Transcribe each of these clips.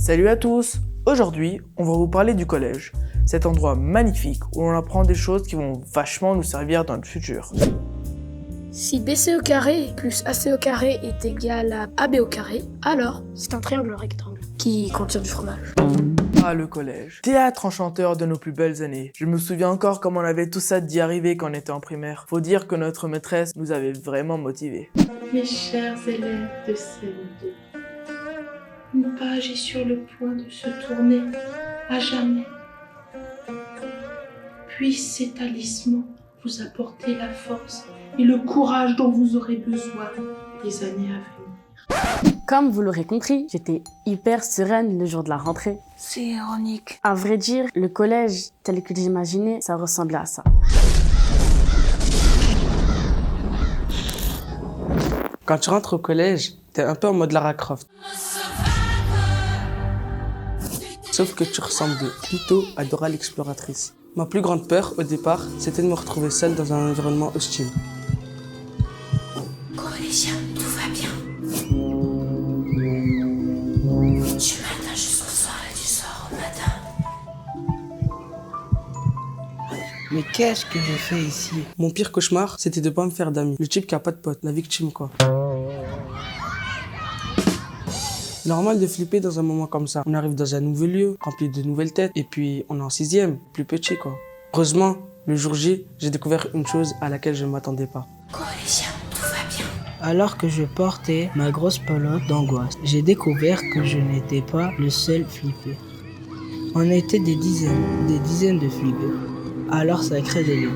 Salut à tous! Aujourd'hui, on va vous parler du collège, cet endroit magnifique où l'on apprend des choses qui vont vachement nous servir dans le futur. Si BC au carré plus AC au carré est égal à AB au carré, alors c'est un triangle rectangle qui contient du fromage. Ah, le collège. Théâtre enchanteur de nos plus belles années. Je me souviens encore comment on avait tous hâte d'y arriver quand on était en primaire. Faut dire que notre maîtresse nous avait vraiment motivés. Mes chers élèves de CM2, une page est sur le point de se tourner à jamais. Puisse ces talismans vous apporter la force et le courage dont vous aurez besoin les années à venir. Comme vous l'aurez compris, j'étais hyper sereine le jour de la rentrée. C'est ironique. À vrai dire, le collège tel que j'imaginais, ça ressemblait à ça. Quand tu rentres au collège, t'es un peu en mode Lara Croft. Sauf que tu ressembles plutôt à Dora l'exploratrice. Ma plus grande peur, au départ, c'était de me retrouver seule dans un environnement hostile. Collégien, tout va bien. Du matin jusqu'au soir et du soir au matin. Mais qu'est-ce que je fais ici? Mon pire cauchemar, c'était de pas me faire d'amis. Le type qui a pas de potes, la victime quoi. Normal de flipper dans un moment comme ça. On arrive dans un nouveau lieu, rempli de nouvelles têtes, et puis on est en 6e, plus petit quoi. Heureusement, le jour J, j'ai découvert une chose à laquelle je ne m'attendais pas. Collégien, tout va bien. Alors que je portais ma grosse pelote d'angoisse, j'ai découvert que je n'étais pas le seul flippé. On était des dizaines de flippés. Alors ça crée des liens.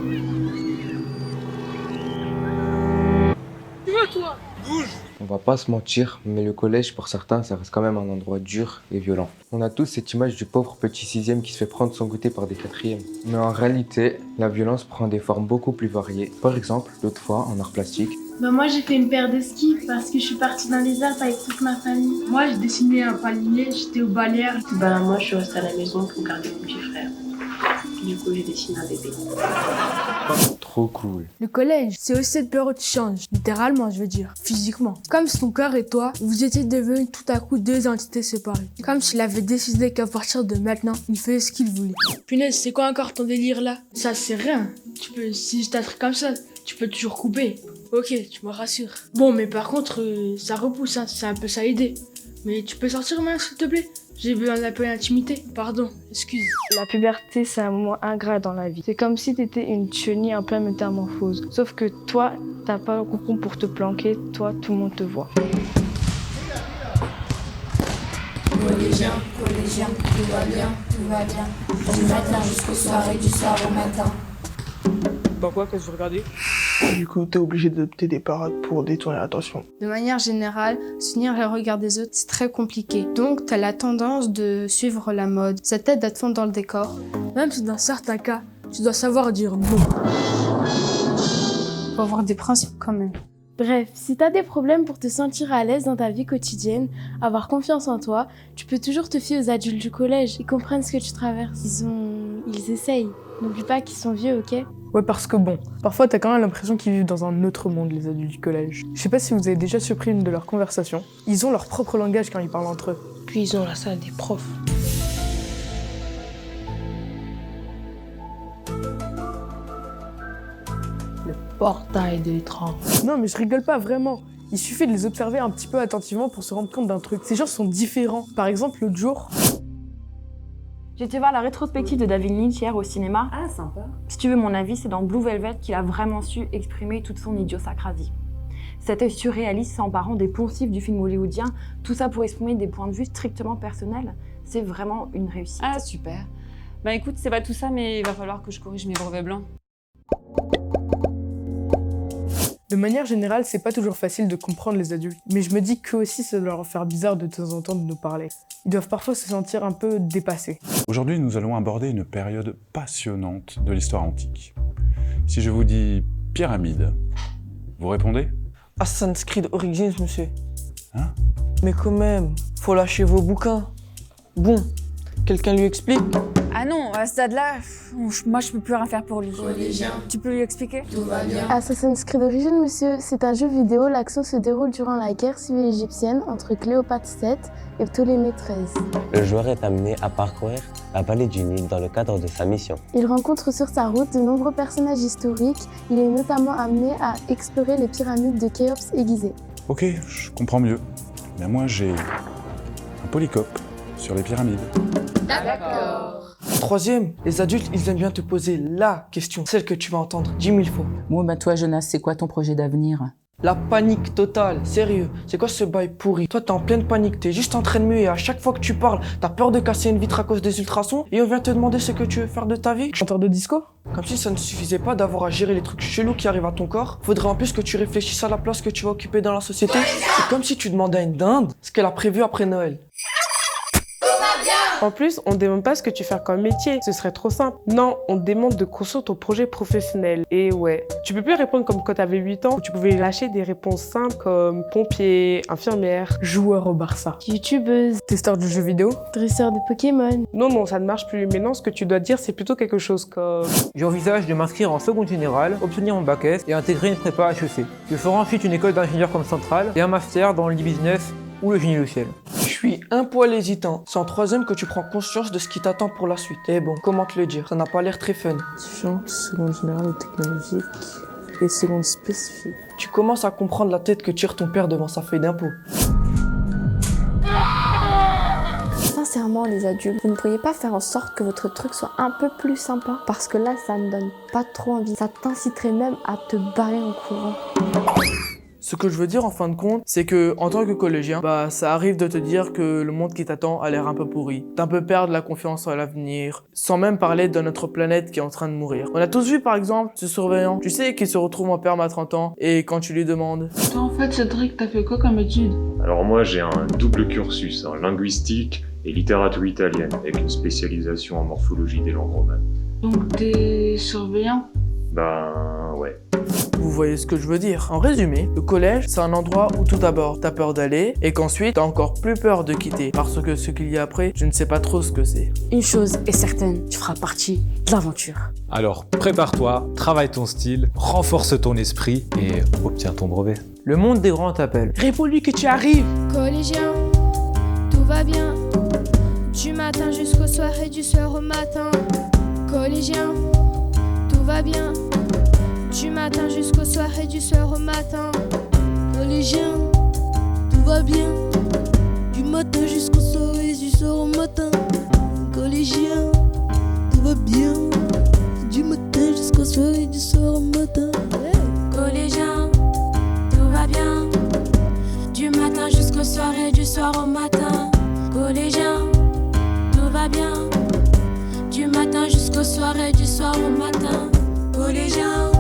On va pas se mentir, mais le collège pour certains ça reste quand même un endroit dur et violent. On a tous cette image du pauvre petit 6e qui se fait prendre son goûter par des 4e. Mais en réalité, la violence prend des formes beaucoup plus variées. Par exemple, l'autre fois en art plastique, Moi j'ai fait une paire de skis parce que je suis partie dans les Alpes avec toute ma famille. Moi j'ai dessiné un palmier, j'étais au balnéaire. Moi je suis restée à la maison pour garder mon petit frère. Du coup j'ai dessiné un bébé. trop cool. Le collège, c'est aussi cette période qui change, littéralement je veux dire, physiquement. Comme si ton cœur et toi, vous étiez devenus tout à coup deux entités séparées. Comme s'il avait décidé qu'à partir de maintenant, il faisait ce qu'il voulait. Punaise, c'est quoi encore ton délire là? Ça c'est rien. Si je t'attrape comme ça, tu peux toujours couper. Ok, tu me rassures. Bon, mais par contre, ça repousse, hein, c'est un peu ça l'idée. Mais tu peux sortir maintenant s'il te plaît? J'ai besoin d'un peu d'intimité. Pardon, excuse. La puberté, c'est un moment ingrat dans la vie. C'est comme si t'étais une chenille en pleine métamorphose. Sauf que toi, t'as pas le cocon pour te planquer. Toi, tout le monde te voit. Collégien, tout va bien, tout va bien. Du matin jusqu'au soir et du soir au matin. Bah quoi, qu'est-ce que vous regardez? Du coup, t'es obligé d'adopter des parades pour détourner l'attention. De manière générale, soutenir le regard des autres, c'est très compliqué. Donc, t'as la tendance de suivre la mode. Ça t'aide à te fondre dans le décor. Même si dans certains cas, tu dois savoir dire non. Faut avoir des principes quand même. Bref, si t'as des problèmes pour te sentir à l'aise dans ta vie quotidienne, avoir confiance en toi, tu peux toujours te fier aux adultes du collège. Ils comprennent ce que tu traverses. Ils essayent. N'oublie pas qu'ils sont vieux, ok? Ouais, parce que bon, parfois t'as quand même l'impression qu'ils vivent dans un autre monde, les adultes du collège. Je sais pas si vous avez déjà surpris une de leurs conversations. Ils ont leur propre langage quand ils parlent entre eux. Puis ils ont la salle des profs. Le portail des trains. Non, mais je rigole pas vraiment. Il suffit de les observer un petit peu attentivement pour se rendre compte d'un truc. Ces gens sont différents. Par exemple, l'autre jour... J'ai été voir la rétrospective de David Lynch hier au cinéma. Ah, sympa. Si tu veux mon avis, c'est dans Blue Velvet qu'il a vraiment su exprimer toute son idiosacrasie. Cet œil surréaliste s'emparant des poncifs du film hollywoodien, tout ça pour exprimer des points de vue strictement personnels, c'est vraiment une réussite. Ah, super. Bah écoute, c'est pas tout ça, mais il va falloir que je corrige mes brevets blancs. De manière générale, c'est pas toujours facile de comprendre les adultes, mais je me dis qu'eux aussi ça doit leur faire bizarre de temps en temps de nous parler. Ils doivent parfois se sentir un peu dépassés. Aujourd'hui, nous allons aborder une période passionnante de l'histoire antique. Si je vous dis pyramide, vous répondez? Assassin's Creed Origins, monsieur. Hein? Mais quand même, faut lâcher vos bouquins. Bon, quelqu'un lui explique? Ah non, à ce stade-là, moi je peux plus rien faire pour lui. Tu peux lui expliquer? Tout va bien. Assassin's Creed Origins, monsieur, c'est un jeu vidéo. L'action se déroule durant la guerre civile égyptienne entre Cléopâtre VII et Ptolémée XIII. Le joueur est amené à parcourir la vallée du Nil dans le cadre de sa mission. Il rencontre sur sa route de nombreux personnages historiques. Il est notamment amené à explorer les pyramides de Khéops et Gizeh. Ok, je comprends mieux. Mais moi j'ai un polycope sur les pyramides. En troisième, les adultes, ils aiment bien te poser la question, celle que tu vas entendre 10 000 fois. Bon, bah toi, Jonas, c'est quoi ton projet d'avenir? La panique totale, sérieux, c'est quoi ce bail pourri? Toi t'es en pleine panique, t'es juste en train de muer et à chaque fois que tu parles, t'as peur de casser une vitre à cause des ultrasons et on vient te demander ce que tu veux faire de ta vie? Chanteur de disco? Comme si ça ne suffisait pas d'avoir à gérer les trucs chelous qui arrivent à ton corps, faudrait en plus que tu réfléchisses à la place que tu vas occuper dans la société. C'est comme si tu demandais à une dinde ce qu'elle a prévu après Noël. En plus, on ne demande pas ce que tu fais comme métier, ce serait trop simple. Non, on te demande de construire ton projet professionnel. Et ouais, tu peux plus répondre comme quand t'avais 8 ans, où tu pouvais lâcher des réponses simples comme pompier, infirmière, joueur au Barça, youtubeuse, testeur de jeux vidéo, dresseur de Pokémon. Non, ça ne marche plus. Maintenant, ce que tu dois dire, c'est plutôt quelque chose comme... J'envisage de m'inscrire en seconde générale, obtenir mon bac S et intégrer une prépa HEC. Je ferai ensuite une école d'ingénieur comme centrale et un master dans l'e-business ou le génie logiciel. Je suis un poil hésitant. C'est en troisième que tu prends conscience de ce qui t'attend pour la suite. Et bon, comment te le dire? Ça n'a pas l'air très fun. Sciences, seconde générale et technologique et seconde spécifique. Tu commences à comprendre la tête que tire ton père devant sa feuille d'impôt. Sincèrement, les adultes, vous ne pourriez pas faire en sorte que votre truc soit un peu plus sympa? Parce que là, ça me donne pas trop envie. Ça t'inciterait même à te barrer en courant. Ce que je veux dire en fin de compte, c'est que en tant que collégien, ça arrive de te dire que le monde qui t'attend a l'air un peu pourri. D'un peu perdre la confiance à l'avenir, sans même parler de notre planète qui est en train de mourir. On a tous vu par exemple ce surveillant, tu sais, qui se retrouve en perme à 30 ans, et quand tu lui demandes... Toi en fait Cédric, t'as fait quoi comme étude? Alors moi j'ai un double cursus, en linguistique et littérature italienne, avec une spécialisation en morphologie des langues romanes. Donc t'es surveillant? Ben ouais. Vous voyez ce que je veux dire? En résumé, le collège, c'est un endroit où tout d'abord t'as peur d'aller et qu'ensuite t'as encore plus peur de quitter parce que ce qu'il y a après, je ne sais pas trop ce que c'est. Une chose est certaine, tu feras partie de l'aventure. Alors prépare-toi, travaille ton style, renforce ton esprit et obtiens ton brevet. Le monde des grands t'appelle. Réponds-lui que tu arrives! Collégien, tout va bien, du matin jusqu'au soir et du soir au matin. Collégien, tout va bien, du matin jusqu'au soir et du soir au matin. Collégien, tout va bien, du matin jusqu'au soir et du soir au matin. Collégien, tout va bien, du matin jusqu'au soir et du soir au matin. Collégien, tout va bien, du matin jusqu'au soir et du soir au matin. Collégien, tout va bien, du matin jusqu'au soir et du soir au matin. Collégien.